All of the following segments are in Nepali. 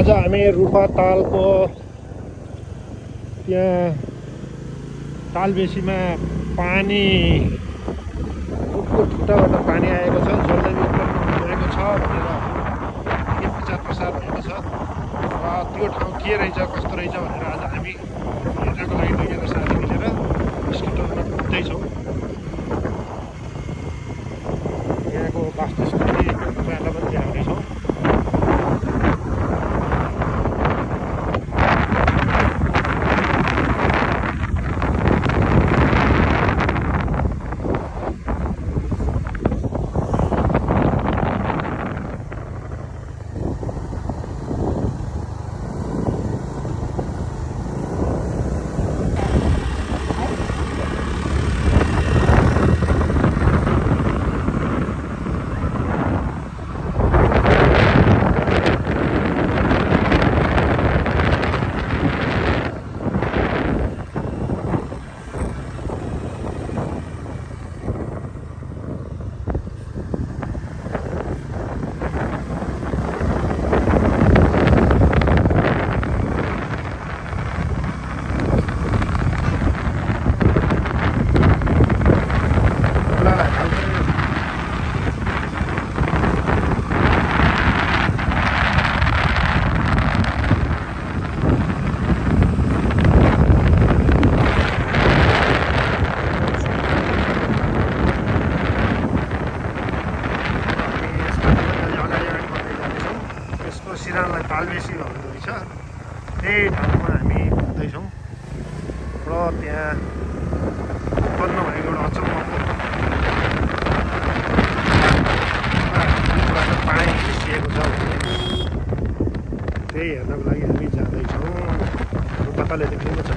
आज हामी रूपातालको त्यहाँ तालबेसीमा पानी खुट्टाबाट पानी आएको छ, जलदैवी गएको छ भनेर के प्रचार प्रसार भएको छ र त्यो ठाउँ के रहेछ कस्तो रहेछ भनेर आज हामी हेर्नको लागि दुईजना साथी मिलेर स्कुटरमा घुम्दैछौँ। यहाँको वास्तुस्थिति तपाईँहरूलाई पनि देखाउनेछौँ। सिरानलाई तालबेसी भन्नु रहेछ, त्यही ठाउँमा हामी पुग्दैछौँ र त्यहाँ उत्पन्न भएको एउटा अचम्मको पानी खिसिएको छ भने त्यही हेर्नको लागि हामी जाँदैछौँ। रूपातालले देख्नु छ।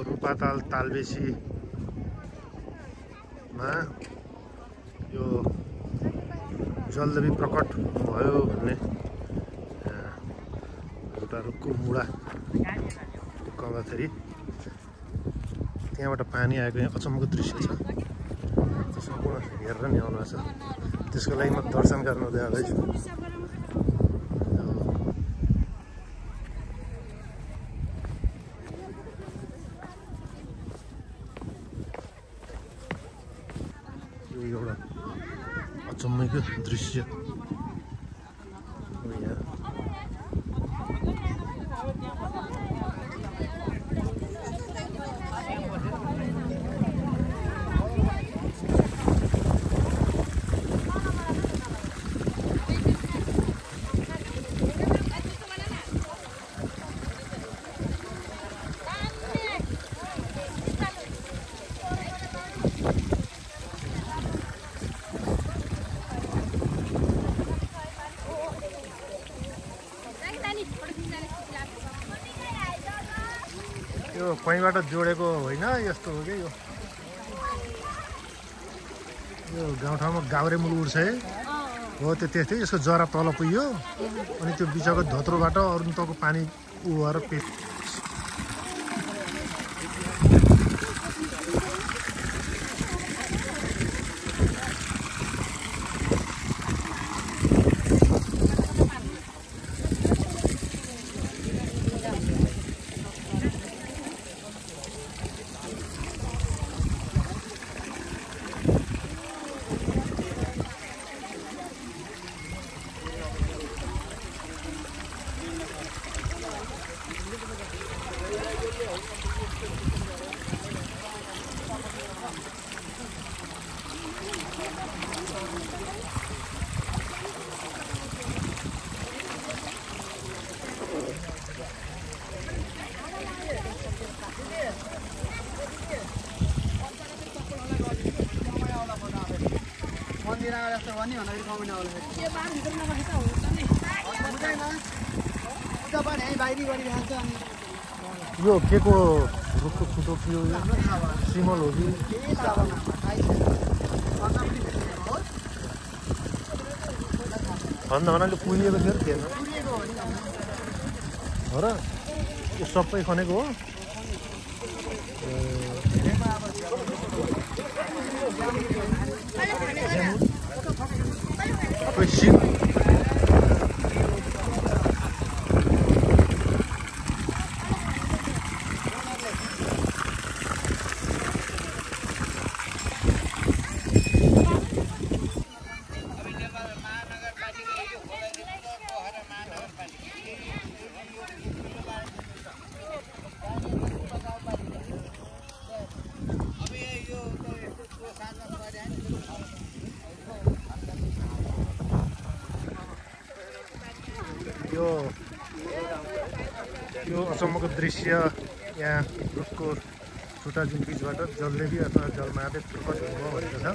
रूपाताल तालबेसीमा यो जलदेवी प्रकट भयो भन्ने एउटा रुखको मुढा उक्काउँदाखेरि त्यहाँबाट पानी आएको यहाँ अचम्मको दृश्य छ। त्यो सम्पूर्ण हेरेर नि आउनु छ। त्यसको लागि म दर्शन गर्न जाँदैछु। यो एउटा अचम्मको दृश्य यो पैबाट जोडेको होइन, यस्तो हो कि यो गाउँठाउँमा गाउरे मुल उड्छ है हो, त्यो त्यस्तै। यसको जरा तल पुग्यो अनि त्यो बिचको धोत्रोबाट अरू तको पानी उभएर यो के को रुखको खुट्टो के हो? सिमल हो कि भन्दा भन्नाले पुलिएको थियो थिएन हो र? यो सबै खनेको हो। यो अचम्मको दृश्य यहाँ रुखको छुट्टा जुन बिचबाट जलदेवी अथवा जलमादेव प्रकट हुनुभयो भनेको छ।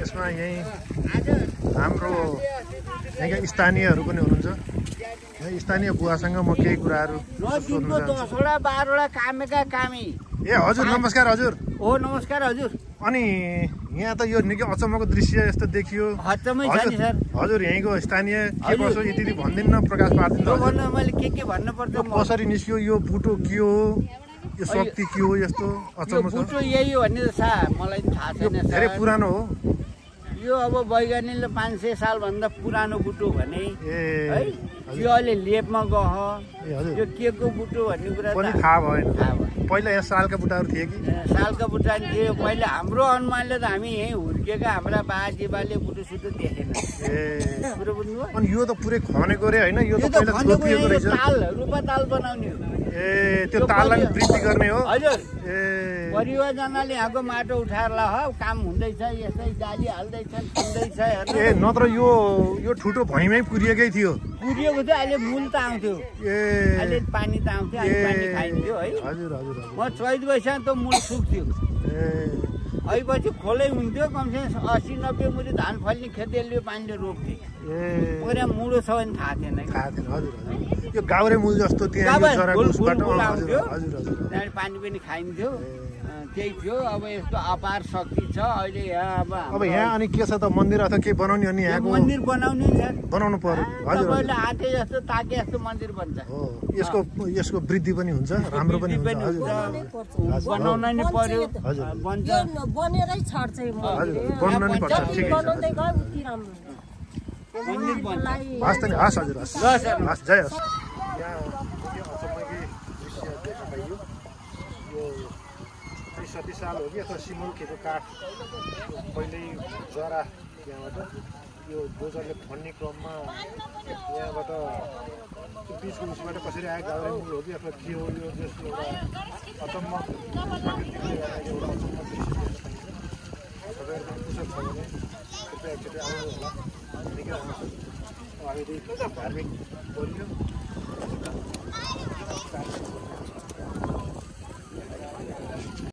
यसमा यहीँ हाम्रो यहाँका स्थानीयहरू पनि हुनुहुन्छ। यहाँ स्थानीय बुवासँग म केही कुराहरू सोध्न चाहन्छु। ए हजुर नमस्कार हजुर। ओ नमस्कार हजुर। अनि यहाँ त यो निकै अचम्मको दृश्य यस्तो देखियो हजुर। यहीँको स्थानीय के कसो यति भनिदिनु न, प्रकाश पारिदिनु। मैले के भन्नु पर्छ, कसरी निस्क्यो, यो बुटो के हो, यो शक्ति के हो, यस्तो अचम्म छ। बुटो यही हो भन्ने मलाई थाहा छैन। धेरै पुरानो हो यो। अब वैज्ञानिकले 500 सालभन्दा पुरानो बुटो भने है, यो अहिले लेपमा गयो। यो के को बुटो भन्ने कुरा पनि थाहा भएन। पहिला यहाँ सालका बुट्टाहरू थिए कि? सालका बुट्टा थियो पहिला। हाम्रो अनुमानले त हामी यहीँ हुर्केका हाम्रा बाजेबाले बुटो सुटो देखेन। कुरो बुझ्नुभयो? अनि यो त पुरै खनेको रे होइन? यो त पहिला छोपिएको रहेछ। ताल रुपा ताल बनाउने हो। ए त्यो ताललाई वृद्धि गर्ने हो हजुर। ए परिवारजनाले यहाँको माटो उठाएर ल काम हुँदैछ, यस्तै जाली हाल्दैछन्, खन्दैछ। ए नत्र यो ठुटो भैँमै पुरिएकै थियो? पुरिएको थियो। अहिले मूल त आउँथ्यो, अहिले पानी त आउँथ्यो, अहिले पानी खाइन्थ्यो है। हजुर हजुर। म चैत वैशाख त मूल सुक्थ्यो। अहिले पछि खोलै हुन्थ्यो। कमसेकम 80-90 मुरी धान फल्ने खेतीहरूले पानीले रोक्थे। पुरा मुडो छ भने थाहा थिएन थाहा थिएन हजुर हजुर यो गाउरे मूल जस्तो त्यहाँ चराको उसबाट हजुर हजुर हजुर त्यहाँबाट पानी पनि खाइन्थ्यो त्यही थियो अब यस्तो अपार शक्ति छ अहिले यहाँ अब यहाँ अनि के छ त मन्दिर अथवा के बनाउने अनि यहाँको मन्दिर बनाउने बनाउनु पर्यो हजुर तपाईँले हाते जस्तो ताके जस्तो मन्दिर बन्छ हो यसको वृद्धि पनि हुन्छ राम्रो पनि हुन्छ हजुर बनाउन नि पर्यो हजुर बन्छ बनेरै छाड्छ हजुर बन्न नि पर्छ ठिकै छ बनाउँदै गयो उति राम्रो मन्दिर बन्छ हस् त नि हस् हजुर हस् हस् जय हस् यहाँ यो अचम्मकै दृश्य देख्न पाइयो यो 30 साल हो कि अथवा सिमुलखेको काठ पहिल्यै जरा त्यहाँबाट यो डोजरले खन्ने क्रममा यहाँबाट बिचको उसबाट कसरी आयो गाउरे मूल हो कि अथवा के हो यो जस्तो एउटा अचम्म एउटा अचम्म दृश्य देख्न पाइन्छ तपाईँहरूको कुशल छ भने कृपया एकचोटि आउनु होला निकै राम्रो छ हामीले धार्मिक गरियो